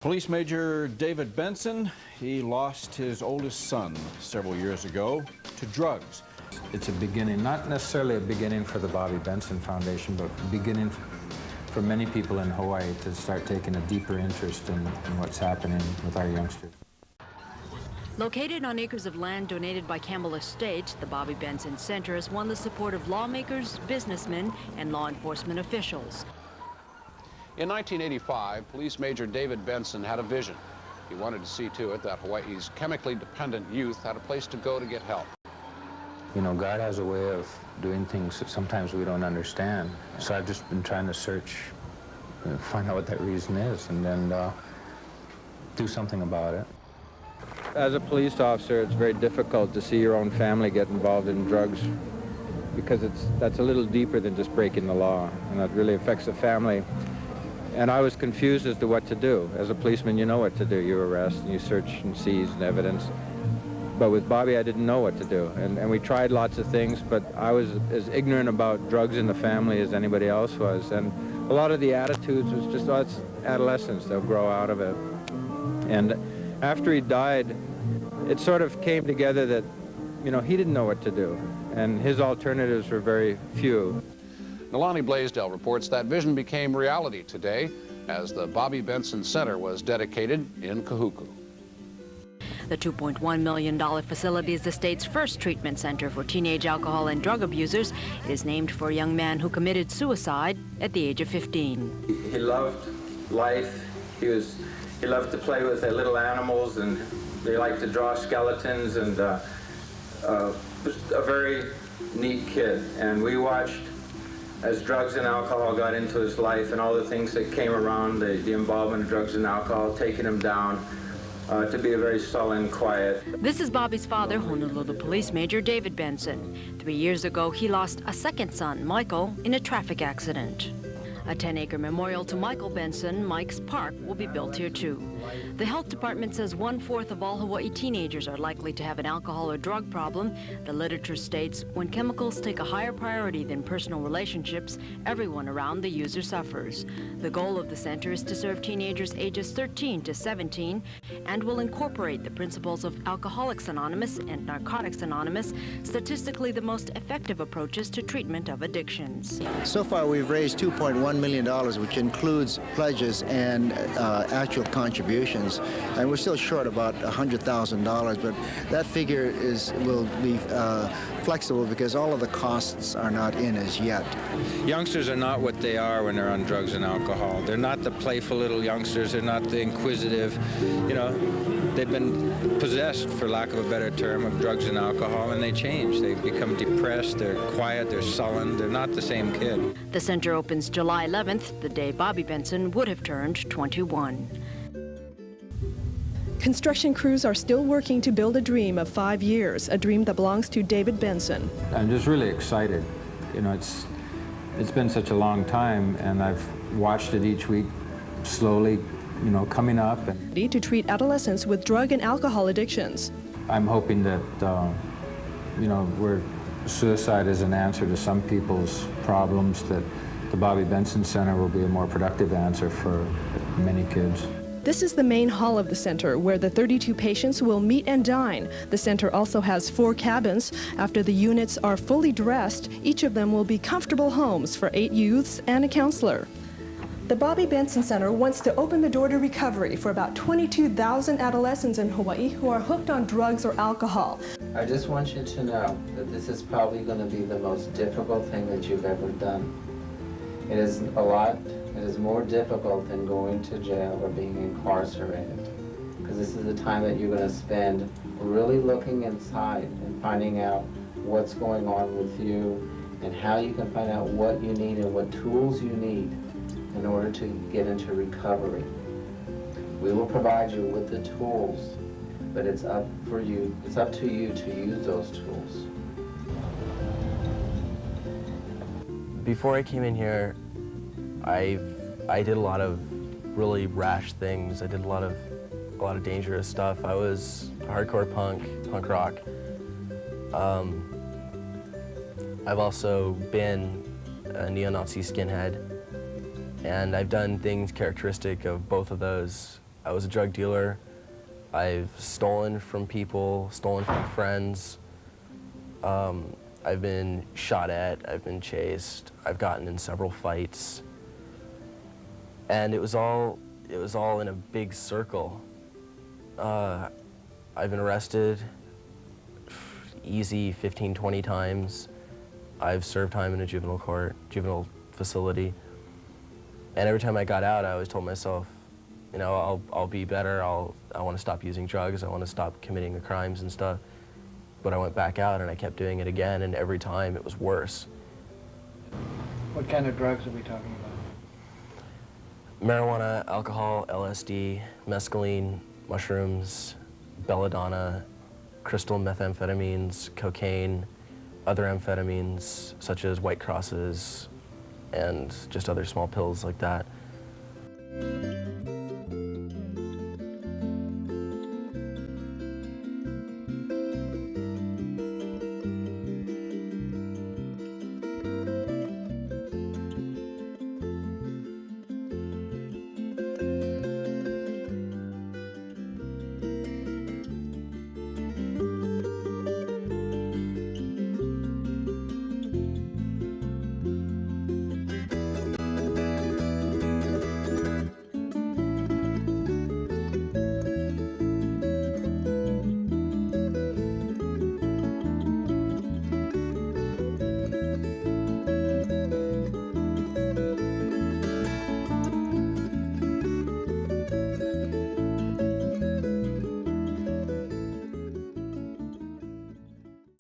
Police Major David Benson, he lost his oldest son several years ago to drugs. It's a beginning, not necessarily a beginning for the Bobby Benson Foundation, but a beginning for many people in Hawaii to start taking a deeper interest in what's happening with our youngsters. Located on acres of land donated by Campbell Estates, the Bobby Benson Center has won the support of lawmakers, businessmen, and law enforcement officials. In 1985, Police Major David Benson had a vision. He wanted to see to it that Hawaii's chemically dependent youth had a place to go to get help. You know, God has a way of doing things that sometimes we don't understand. So I've just been trying to search, find out what that reason is, and then do something about it. As a police officer, it's very difficult to see your own family get involved in drugs because that's a little deeper than just breaking the law, and that really affects the family. And I was confused as to what to do. As a policeman, you know what to do. You arrest and you search and seize and evidence. But with Bobby, I didn't know what to do. And we tried lots of things, but I was as ignorant about drugs in the family as anybody else was. And a lot of the attitudes was just, oh, it's adolescence, they'll grow out of it. And after he died, it sort of came together that, you know, he didn't know what to do. And his alternatives were very few. Nalani Blaisdell reports that vision became reality today as the Bobby Benson Center was dedicated in Kahuku. The $2.1 million facility is the state's first treatment center for teenage alcohol and drug abusers. It is named for a young man who committed suicide at the age of 15. He loved life. He loved to play with the little animals, and he liked to draw skeletons, and was a very neat kid. And we watched as drugs and alcohol got into his life and all the things that came around, the involvement of drugs and alcohol, taking him down to be a very sullen, quiet. This is Bobby's father, Honolulu Police Major David Benson. 3 years ago, he lost a second son, Michael, in a traffic accident. A 10-acre memorial to Michael Benson, Mike's Park, will be built here too. The health department says 1/4 of all Hawaii teenagers are likely to have an alcohol or drug problem. The literature states when chemicals take a higher priority than personal relationships, everyone around the user suffers. The goal of the center is to serve teenagers ages 13 to 17 and will incorporate the principles of Alcoholics Anonymous and Narcotics Anonymous, statistically the most effective approaches to treatment of addictions. So far, we've raised $2.1 million, which includes pledges and actual contributions, and we're still short about $100,000, but that figure will be flexible because all of the costs are not in as yet. Youngsters are not what they are when they're on drugs and alcohol. They're not the playful little youngsters. They're not the inquisitive. You know, they've been possessed, for lack of a better term, of drugs and alcohol, and they change. They become depressed, they're quiet, they're sullen. They're not the same kid. The center opens July 11th, the day Bobby Benson would have turned 21. Construction crews are still working to build a dream of 5 years, a dream that belongs to David Benson. I'm just really excited. You know, it's been such a long time, and I've watched it each week slowly, you know, coming up. And To treat adolescents with drug and alcohol addictions. I'm hoping that, you know, where suicide is an answer to some people's problems, that the Bobby Benson Center will be a more productive answer for many kids. This is the main hall of the center, where the 32 patients will meet and dine. The center also has 4 cabins. After the units are fully dressed, each of them will be comfortable homes for 8 youths and a counselor. The Bobby Benson Center wants to open the door to recovery for about 22,000 adolescents in Hawaii who are hooked on drugs or alcohol. I just want you to know that this is probably going to be the most difficult thing that you've ever done. It is more difficult than going to jail or being incarcerated, because this is the time that you're going to spend really looking inside and finding out what's going on with you and how you can find out what you need and what tools you need in order to get into recovery. We will provide you with the tools, but it's up to you to use those tools. Before I came in here, I did a lot of really rash things. I did a lot of dangerous stuff. I was hardcore punk rock. I've also been a neo-Nazi skinhead, and I've done things characteristic of both of those I was a drug dealer. I've stolen from people, stolen from friends. I've been shot at, I've been chased, I've gotten in several fights. And it was all in a big circle. I've been arrested easy 15, 20 times. I've served time in a juvenile facility. And every time I got out, I always told myself, you know, I'll be better, I want to stop using drugs, I want to stop committing the crimes and stuff. But I went back out and I kept doing it again, and every time it was worse. What kind of drugs are we talking about? Marijuana, alcohol, LSD, mescaline, mushrooms, belladonna, crystal methamphetamines, cocaine, other amphetamines such as White Crosses, and just other small pills like that.